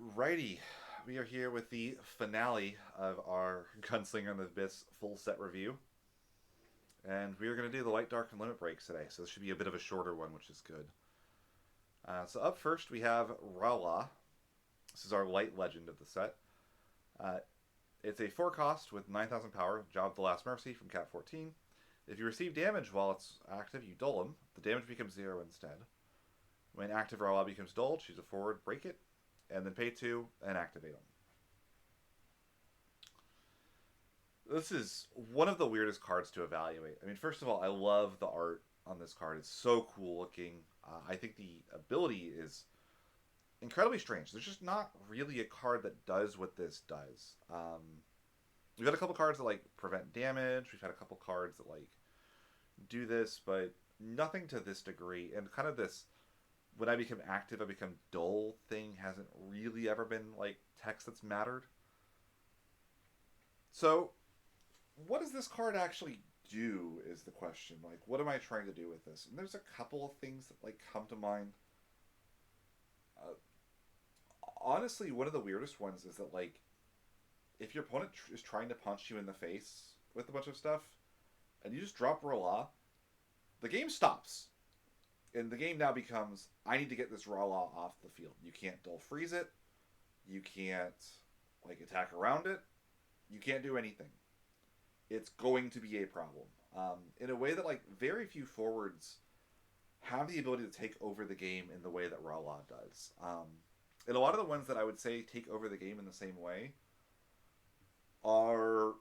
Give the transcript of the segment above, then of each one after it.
Alrighty, we are here with the finale of our Gunslinger and the Abyss full set review. And we are going to do the light, dark, and limit breaks today, so this should be a bit of a shorter one, which is good. So up first, we have Rala. This is our light legend of the set. Uh, it's a 4 cost with 9,000 power, Job of the Last Mercy from Cat 14. If you receive damage while it's active, you dull him. The damage becomes 0 instead. When active Rala becomes dulled, choose a forward, break it, and then pay 2 and activate them. This is one of the weirdest cards to evaluate. I mean, first of all, I love the art on this card. It's so cool looking. I think the ability is incredibly strange. There's just not really a card that does what this does. We've had a couple cards that like prevent damage. We've had a couple cards that like do this, but nothing to this degree. And kind of this, when I become active, I become dull thing hasn't really ever been like text that's mattered. So, what does this card actually do is the question. Like, what am I trying to do with this? And there's a couple of things that like come to mind. Uh, Honestly, one of the weirdest ones is that like if your opponent is trying to punch you in the face with a bunch of stuff, and you just drop Rolla, the game stops. And the game now becomes, I need to get this Rolla off the field. You can't dull freeze it. You can't like attack around it. You can't do anything. It's going to be a problem. In a way that like very few forwards have the ability to take over the game in the way that Rolla does. And a lot of the ones that I would say take over the game in the same way are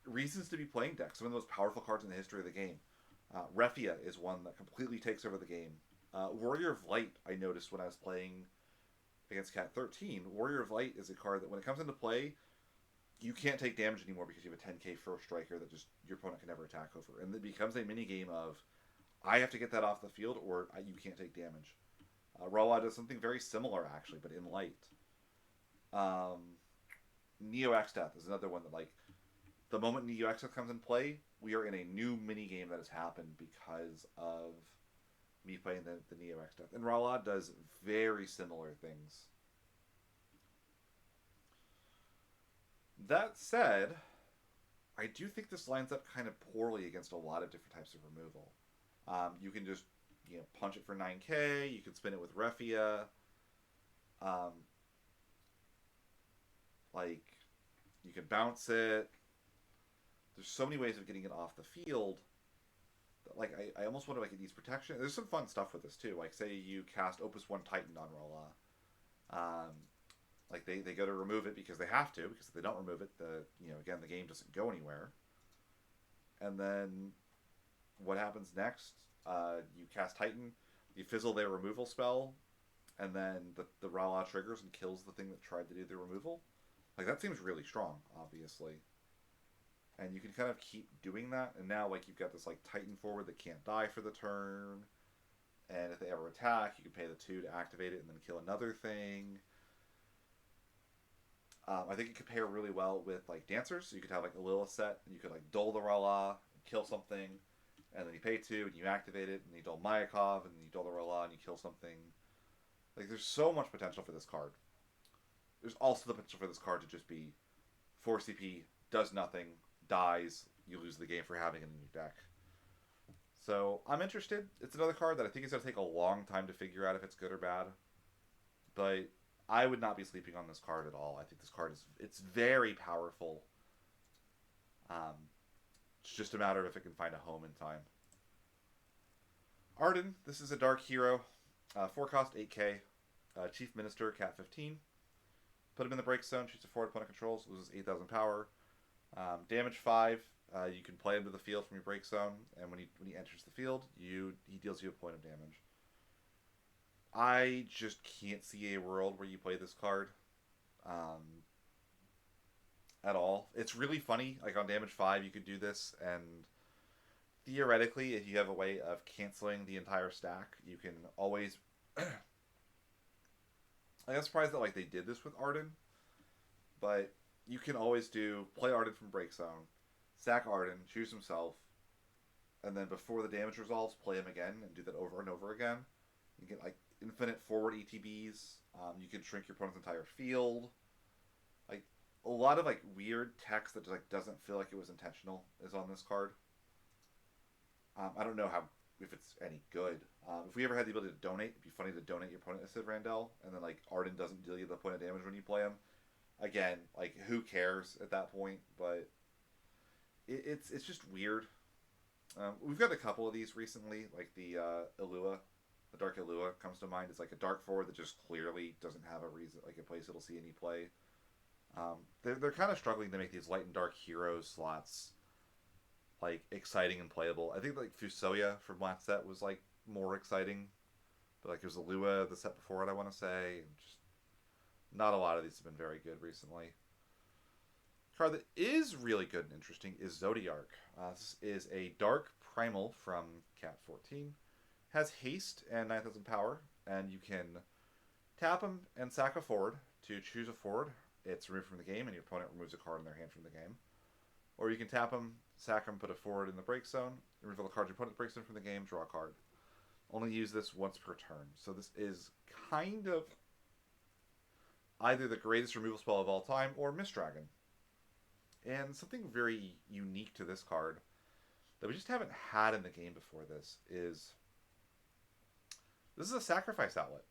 reasons to be playing decks. Some of the most powerful cards in the history of the game. Refia is one that completely takes over the game. Warrior of Light, I noticed when I was playing against Cat 13. Warrior of Light is a card that when it comes into play, you can't take damage anymore because you have a 10k first striker that just your opponent can never attack over. And it becomes a mini game of, I have to get that off the field or you can't take damage. Rawa does something very similar actually, but in light. Neo X Death is another one that like, the moment Neo X Death comes in play, we are in a new mini game that has happened because of me playing the Neo X Death. And Rala does very similar things. That said, I do think this lines up kind of poorly against a lot of different types of removal. You can just punch it for 9k. You can spin it with Refia. Like you can bounce it. There's so many ways of getting it off the field. That, like I almost wonder like it needs protection. There's some fun stuff with this too. Like say you cast Opus 1 Titan on Rolla. Like they go to remove it because they have to, because if they don't remove it, again the game doesn't go anywhere. And then what happens next? You cast Titan, you fizzle their removal spell, and then the Rala triggers and kills the thing that tried to do the removal. Like that seems really strong, obviously. And you can kind of keep doing that, and now like you've got this like Titan forward that can't die for the turn, and if they ever attack, you can pay the 2 to activate it and then kill another thing. I think it could pair really well with like dancers. So you could have like a Lilith set, and you could like dull the Rala and kill something, and then you pay 2 and you activate it, and you dull Mayakov, and you dull the Rala and you kill something. Like there's so much potential for this card. There's also the potential for this card to just be 4 CP, does nothing, dies, you lose the game for having it in your deck. So I'm interested. It's another card that I think is going to take a long time to figure out if it's good or bad. But I would not be sleeping on this card at all. I think this card it's very powerful. It's just a matter of if it can find a home in time. Ardan, this is a dark hero. 4 cost, 8k. Chief Minister, Cat 15. Put him in the break zone, shoots a forward opponent controls, loses 8,000 power. Damage 5. You can play him to the field from your break zone, and when he enters the field, he deals you a point of damage. I just can't see a world where you play this card at all. It's really funny. Like on damage 5, you could do this, and theoretically, if you have a way of canceling the entire stack, you can always. I'm surprised that like they did this with Ardan, but you can always play Ardan from break zone, sack Ardan, choose himself, and then before the damage resolves, play him again and do that over and over again. You get like infinite forward ETBs. You can shrink your opponent's entire field. Like a lot of like weird text that like doesn't feel like it was intentional is on this card. I don't know how if it's any good. If we ever had the ability to donate, it'd be funny to donate your opponent a Civ Randell, and then like Ardan doesn't deal you the point of damage when you play him. Again, like who cares at that point? But it's just weird. We've got a couple of these recently, like the Ilua, the Dark Ilua comes to mind. It's like a dark forward that just clearly doesn't have a reason, like a place it'll see any play. They're kind of struggling to make these light and dark hero slots like exciting and playable. I think like Fusoya from last set was like more exciting, but like it was Ilua the set before it, I want to say, and just not a lot of these have been very good recently. Card that is really good and interesting is Zodiac. This is a dark primal from Cat 14. Has haste and 9,000 power, and you can tap him and sack a forward to choose a forward. It's removed from the game, and your opponent removes a card in their hand from the game. Or you can tap him, sack him, put a forward in the break zone, reveal a card your opponent breaks zone from the game, draw a card. Only use this once per turn. So this is kind of either the greatest removal spell of all time or Mist Dragon. And something very unique to this card that we just haven't had in the game before this is a sacrifice outlet.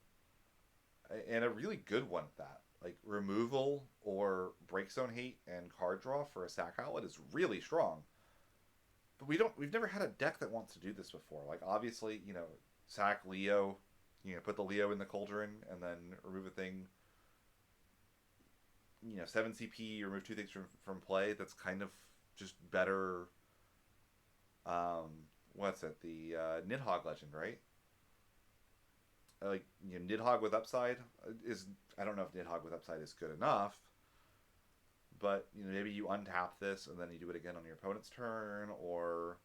And a really good one at that. Like removal or break zone hate and card draw for a sack outlet is really strong. But we've never had a deck that wants to do this before. Like obviously, sack Leo, put the Leo in the cauldron and then remove a thing. 7 CP, remove 2 things from play. That's kind of just better. What's it? The Nidhogg legend, right? Like Nidhogg with upside is. I don't know if Nidhogg with upside is good enough, but maybe you untap this and then you do it again on your opponent's turn, or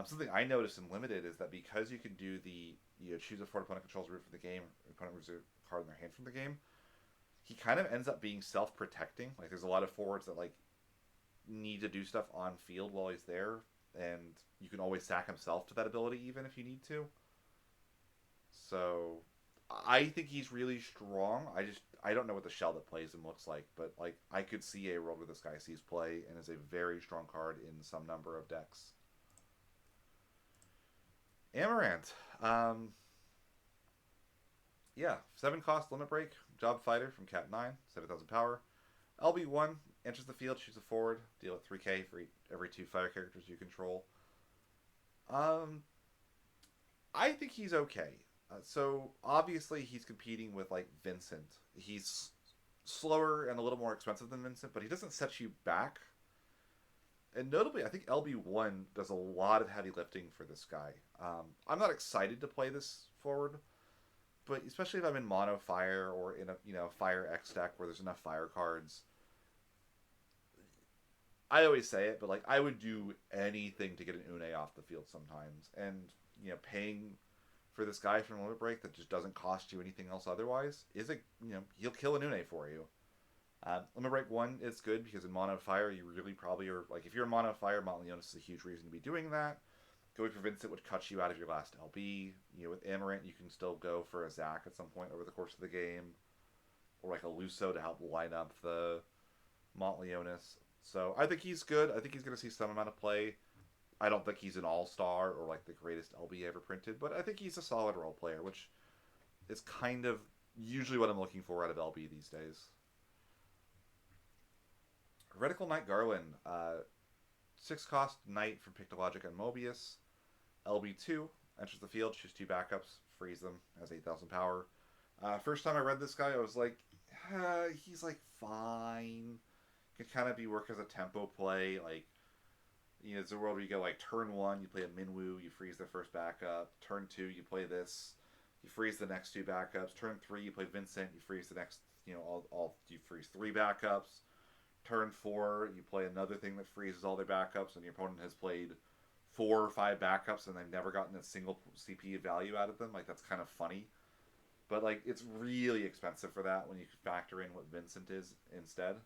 something I noticed in limited is that because you can do the choose a forward opponent controls root from the game, opponent removes a card in their hand from the game. He kind of ends up being self-protecting. Like there's a lot of forwards that like need to do stuff on field while he's there, and you can always sack himself to that ability even if you need to. So I think he's really strong. I don't know what the shell that plays him looks like, but like I could see a world where this guy sees play and is a very strong card in some number of decks. Amaranth. Yeah, 7 cost limit break. Job Fighter from Cat 9, 7,000 power. LB1 enters the field, shoots a forward, deal it 3k for every 2 fire characters you control. I think he's okay. So obviously he's competing with like Vincent. He's slower and a little more expensive than Vincent, but he doesn't set you back. And notably, I think LB1 does a lot of heavy lifting for this guy. I'm not excited to play this forward, but especially if I'm in mono fire or in a fire X deck where there's enough fire cards. I always say it, but like I would do anything to get an Une off the field sometimes, and paying for this guy from limit break that just doesn't cost you anything else otherwise is he'll kill an Une for you. Limit break 1 is good because in mono fire you really probably are like if you're in mono fire, Montleonis is a huge reason to be doing that. Going for Vincent would cut you out of your last LB. With Amaranth, you can still go for a Zac at some point over the course of the game. Or like a Luso to help line up the Montleonis. So I think he's good. I think he's going to see some amount of play. I don't think he's an all-star or like the greatest LB ever printed, but I think he's a solid role player, which is kind of usually what I'm looking for out of LB these days. Retical Knight Garland. 6 cost Knight from Pictologic and Mobius. LB2 enters the field, choose 2 backups, freeze them, has 8,000 power. First time I read this guy, I was like, he's like fine. Could kind of be work as a tempo play. Like, it's a world where you go like turn 1, you play a Minwoo, you freeze their first backup. Turn 2, you play this, you freeze the next 2 backups. Turn 3, you play Vincent, you freeze the next, you freeze 3 backups. Turn 4, you play another thing that freezes all their backups, and your opponent has played 4 or 5 backups, and they've never gotten a single CP value out of them. Like, that's kind of funny. But, like, it's really expensive for that when you factor in what Vincent is instead.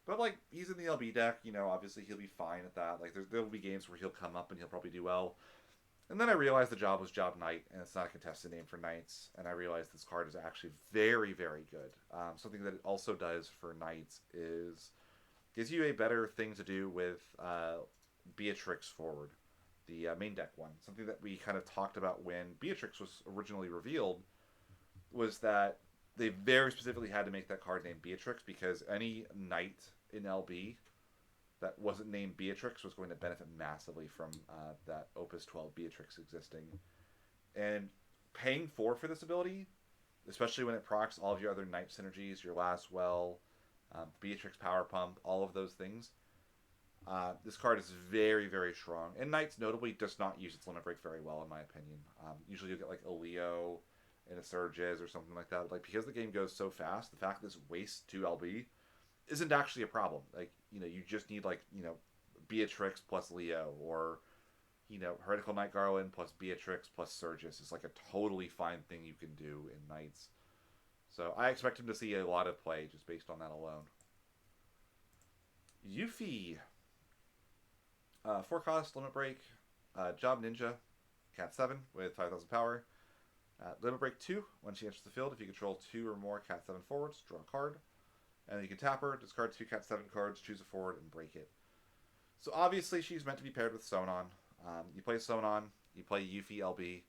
But, like, he's in the LB deck, obviously he'll be fine at that. Like, there'll be games where he'll come up and he'll probably do well. And then I realized the job was Job Knight, and it's not a contested name for Knights. And I realized this card is actually very, very good. Something that it also does for Knights is gives you a better thing to do with Beatrix forward, the main deck one. Something that we kind of talked about when Beatrix was originally revealed was that they very specifically had to make that card named Beatrix because any Knight in LB that wasn't named Beatrix was going to benefit massively from that Opus 12 Beatrix existing. And paying 4 for this ability, especially when it procs all of your other Knight synergies, your Last Well, Beatrix Power Pump, all of those things, this card is very, very strong. And Knights notably does not use its limit break very well, in my opinion. Usually you'll get like a Leo and a Surges or something like that. But, like, because the game goes so fast, the fact that this wastes 2 LB isn't actually a problem. Like, you just need, like, Beatrix plus Leo, or, Retical Knight Garland plus Beatrix plus Surges is like a totally fine thing you can do in Knights. So I expect him to see a lot of play just based on that alone. Yuthi. 4 cost, limit break, Job Ninja, Cat 7 with 5,000 power. Limit break 2, when she enters the field, if you control 2 or more Cat 7 forwards, draw a card. And then you can tap her, discard 2 Cat 7 cards, choose a forward, and break it. So obviously she's meant to be paired with Sonon. You play Sonon, you play Yuthi LB.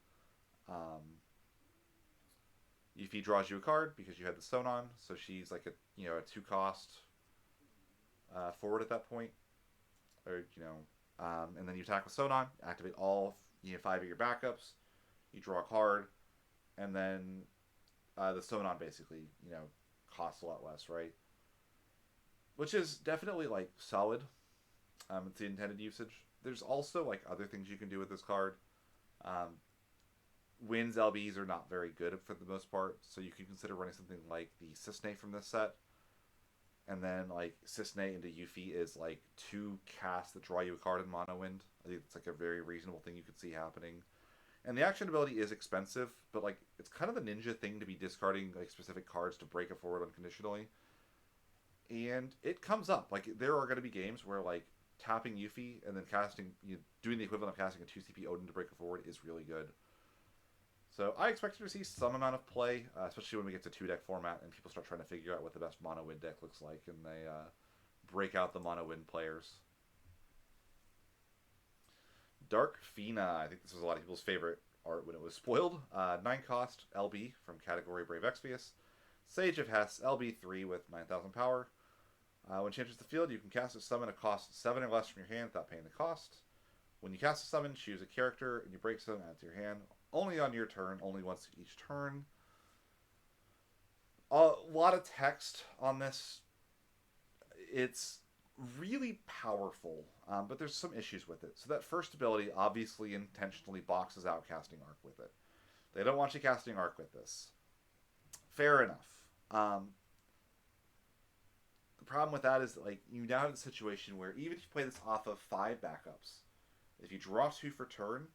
Yuthi draws you a card because you had the Sonon, so she's like a 2 cost forward at that point. Or, and then you attack with Sonon, activate all 5 of your backups, you draw a card, and then the Sonon basically, costs a lot less, right? Which is definitely, like, solid. It's the intended usage. There's also, like, other things you can do with this card. Wins LBs are not very good for the most part, so you can consider running something like the Cisne from this set. And then, like, Cisne into Yuthi is, like, 2 casts that draw you a card in Mono Wind. I think it's, like, a very reasonable thing you could see happening. And the action ability is expensive, but, like, it's kind of the ninja thing to be discarding, like, specific cards to break a forward unconditionally. And it comes up. Like, there are going to be games where, like, tapping Yuthi and then doing the equivalent of casting a 2 CP Odin to break a forward is really good. So I expect to see some amount of play, especially when we get to 2-deck format and people start trying to figure out what the best mono win deck looks like, and they break out the mono win players. Dark Fina. I think this was a lot of people's favorite art when it was spoiled. 9 cost LB from category Brave Exvius. Sage of Hess, LB3 with 9,000 power. When she enters the field, you can cast a summon a cost 7 or less from your hand without paying the cost. When you cast a summon, choose a character, and you break summon, add to your hand. Only on your turn, only once each turn. A lot of text on this. It's really powerful, but there's some issues with it. So that first ability obviously intentionally boxes out casting Arc with it. They don't want you casting Arc with this. Fair enough. The problem with that is that, like, you now have a situation where even if you play this off of 5 backups, if you draw 2 for turn,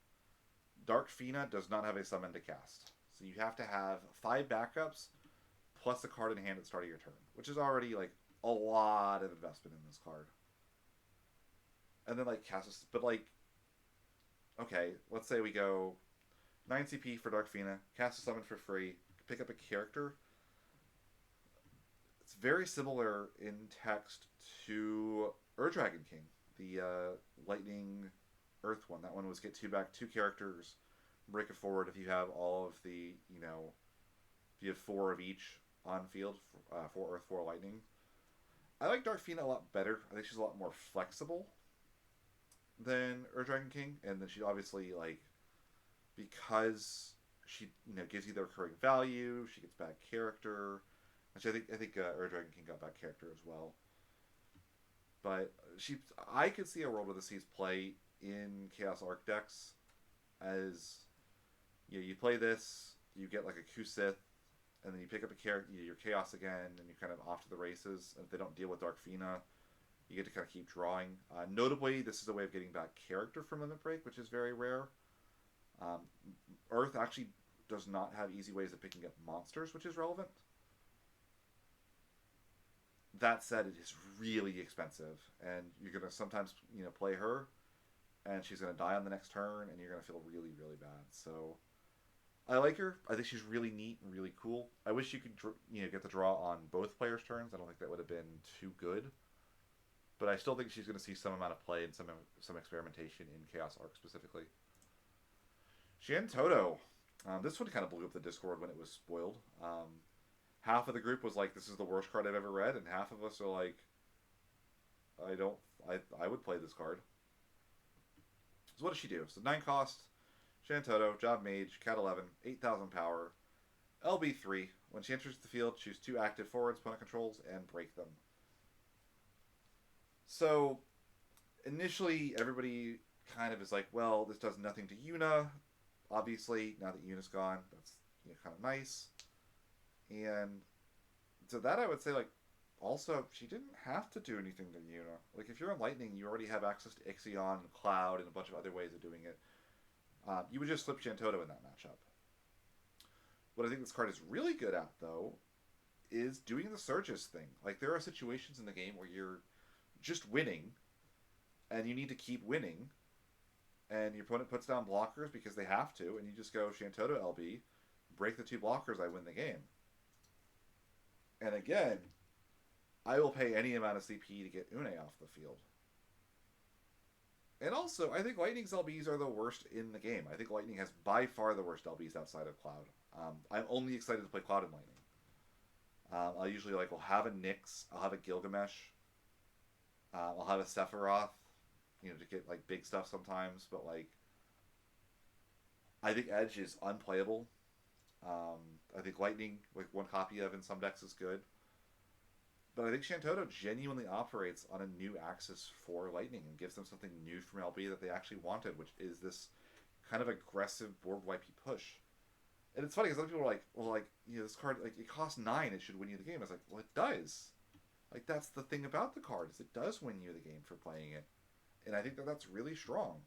Dark Fina does not have a summon to cast. So you have to have 5 backups plus a card in hand at the start of your turn, which is already, like, a lot of investment in this card. And then, like, cast a, but, like, okay, let's say we go 9 CP for Dark Fina, cast a summon for free, pick up a character. It's very similar in text to Dragon King, the Lightning Earth one. That one was get 2 characters, break it forward if you have all of the, if you have 4 of each on field, 4 Earth, 4 Lightning. I like Dark Fina a lot better. I think she's a lot more flexible than Dragon King, and then she obviously, like, because she gives you the recurring value, she gets back character. Actually, I think Dragon King got back character as well. But I could see a world where this sees play in Chaos Arc decks, as you play this, you get like a Kusith, and then you pick up a character, your Chaos again, and you're kind of off to the races. And if they don't deal with Dark Fina, you get to kind of keep drawing. Notably, this is a way of getting back character from Limit Break, which is very rare. Earth actually does not have easy ways of picking up monsters, which is relevant. That said, it is really expensive, and you're going to sometimes play her, and she's going to die on the next turn, and you're going to feel really, really bad. So I like her. I think she's really neat and really cool. I wish you could, get the draw on both players' turns. I don't think that would have been too good, but I still think she's going to see some amount of play and some experimentation in Chaos Arc specifically. Shanto. This one kind of blew up the Discord when it was spoiled. Half of the group was like, "This is the worst card I've ever read," and half of us are like, "I don't. I would play this card." So what does she do? So 9 cost, Shanto, Job Mage, Cat 11, 8,000 power, LB3. When she enters the field, choose 2 active forwards opponent controls and break them. So initially, everybody kind of is like, well, this does nothing to Yuna. Obviously, now that Yuna's gone, that's kind of nice. And to that, I would say, like, also, she didn't have to do anything to Yuna. Like, if you're in Lightning, you already have access to Ixion and Cloud and a bunch of other ways of doing it. You would just flip Shanto in that matchup. What I think this card is really good at, though, is doing the Surges thing. Like, there are situations in the game where you're just winning, and you need to keep winning, and your opponent puts down blockers because they have to, and you just go Shanto LB, break the 2 blockers, I win the game. And again, I will pay any amount of CP to get Une off the field. And also, I think Lightning's LBs are the worst in the game. I think Lightning has by far the worst LBs outside of Cloud. I'm only excited to play Cloud and Lightning. I'll usually will have a Nyx, I'll have a Gilgamesh, I'll have a Sephiroth, to get big stuff sometimes. But I think Edge is unplayable. I think Lightning, 1 copy of in some decks is good. But I think Shanto genuinely operates on a new axis for Lightning and gives them something new from LB that they actually wanted, which is this kind of aggressive board wipey push. And it's funny because other people are like, well, this card, it costs 9, it should win you the game. I was like, well, it does. That's the thing about the card, is it does win you the game for playing it. And I think that that's really strong.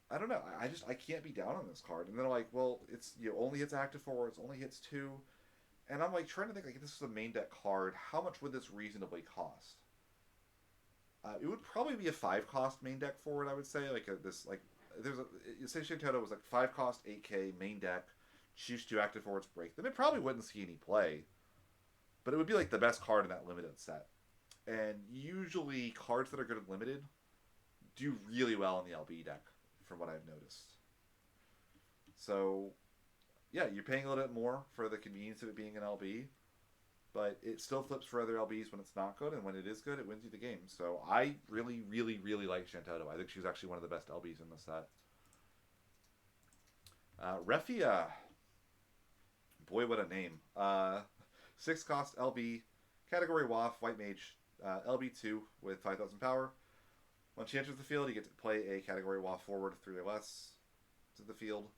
I don't know. I can't be down on this card. And they're like, well, it's only hits active forwards, only hits 2. And I'm trying to think, if this is a main deck card, how much would this reasonably cost? It would probably be a 5 cost main deck forward, I would say. Say Shanto was 5 cost, 8k, main deck, choose 2 active forwards, break them. It probably wouldn't see any play. But it would be the best card in that limited set. And usually cards that are good at limited do really well in the LB deck, from what I've noticed. So, yeah, you're paying a little bit more for the convenience of it being an LB, but it still flips for other LBs when it's not good, and when it is good, it wins you the game. So I really, really, really like Shanto. I think she's actually one of the best LBs in the set. Refia. Boy, what a name. 6 cost LB, category WAF, White Mage, LB2 with 5,000 power. When she enters the field, you get to play a category WAF forward 3 or less to the field.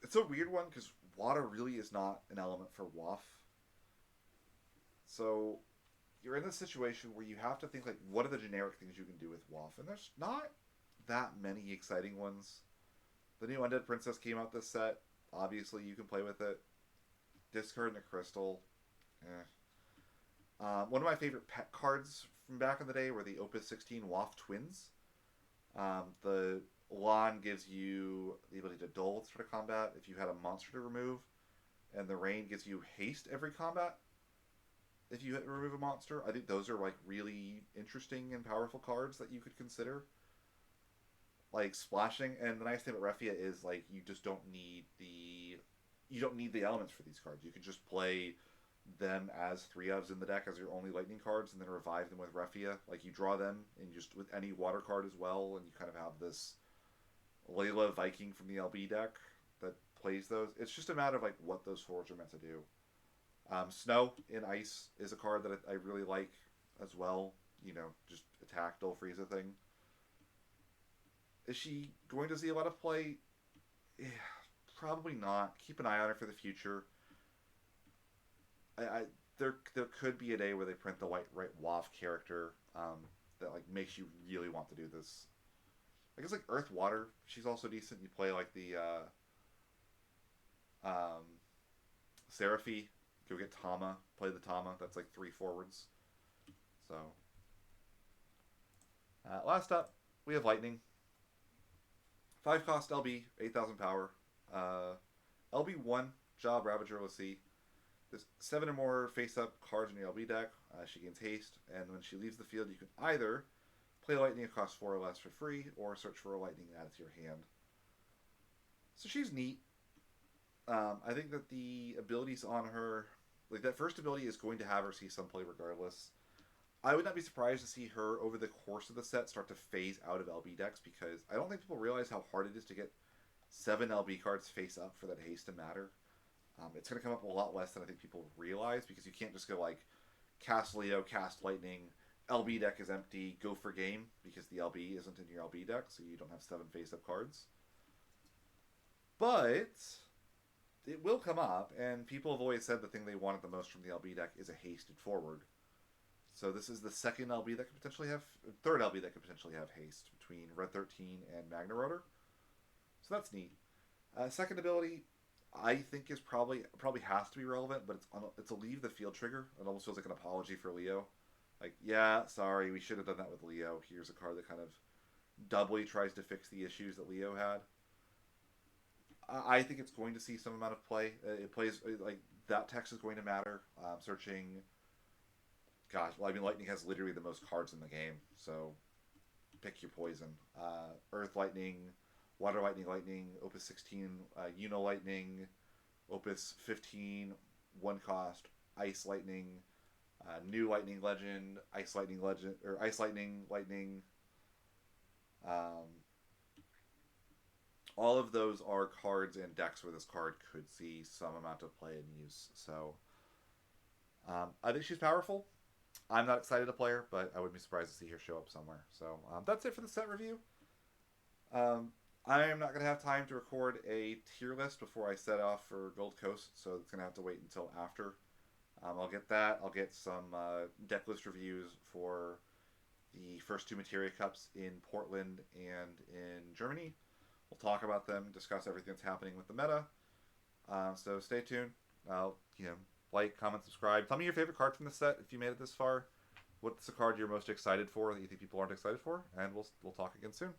It's a weird one because water really is not an element for WAF. So you're in this situation where you have to think what are the generic things you can do with WAF, and there's not that many exciting ones. The new Undead Princess came out this set. Obviously, you can play with it. Discard and a Crystal. One of my favorite pet cards from back in the day were the Opus 16 WAF Twins. The Lan gives you the ability to dull with sort of combat if you had a monster to remove, and the Rain gives you haste every combat if you remove a monster. I think those are really interesting and powerful cards that you could consider. Splashing, and the nice thing about Refia is you just don't need the elements for these cards. You can just play them as 3 ofs in the deck as your only lightning cards, and then revive them with Refia. You draw them, and just with any water card as well, and you kind of have this Layla Viking from the LB deck that plays those. It's just a matter of what those forwards are meant to do. Snow in Ice is a card that I really like as well. Just attack, dull Frieza thing. Is she going to see a lot of play? Yeah, probably not. Keep an eye on her for the future. There could be a day where they print the right WAF character that makes you really want to do this. I guess Earth Water, she's also decent. You play the Seraphy, go get Tama, play the Tama. That's like 3 forwards. So, last up, we have Lightning. 5 cost LB, 8,000 power. LB1, Job, Ravager, Lassie. There's 7 or more face-up cards in your LB deck. She gains haste, and when she leaves the field, you can either play Lightning at cost 4 or less for free, or search for a Lightning and add it to your hand. So she's neat. I think that the abilities on her, like that first ability is going to have her see some play regardless. I would not be surprised to see her over the course of the set start to phase out of LB decks, because I don't think people realize how hard it is to get 7 LB cards face up for that haste to matter. It's going to come up a lot less than I think people realize, because you can't just go like cast Leo, cast Lightning, LB deck is empty, go for game, because the LB isn't in your LB deck, so you don't have 7 face up cards. But it will come up, and people have always said the thing they wanted the most from the LB deck is a hasted forward. So this is the second LB that could potentially have, third LB that could potentially have haste between Red 13 and Magna Rotor. So that's neat. Second ability, I think is probably has to be relevant, but it's a leave the field trigger. It almost feels like an apology for Leo. Like, yeah, sorry, we should have done that with Leo. Here's a card that kind of doubly tries to fix the issues that Leo had. I think it's going to see some amount of play. It plays, like, that text is going to matter. Searching, gosh, well, I mean, Lightning has literally the most cards in the game, so pick your poison. Earth Lightning, Water Lightning, Lightning, Opus 16, Uno Lightning, Opus 15, 1 cost, Ice Lightning, New Lightning Legend, Ice Lightning Legend, or Ice Lightning, Lightning. All of those are cards and decks where this card could see some amount of play and use. So, I think she's powerful. I'm not excited to play her, but I wouldn't be surprised to see her show up somewhere. So, that's it for the set review. I am not going to have time to record a tier list before I set off for Gold Coast, so it's going to have to wait until after. I'll get that. I'll get some deck list reviews for the first 2 Materia Cups in Portland and in Germany. We'll talk about them, discuss everything that's happening with the meta. So stay tuned. Like, comment, subscribe. Tell me your favorite card from the set if you made it this far. What's the card you're most excited for that you think people aren't excited for? And we'll talk again soon.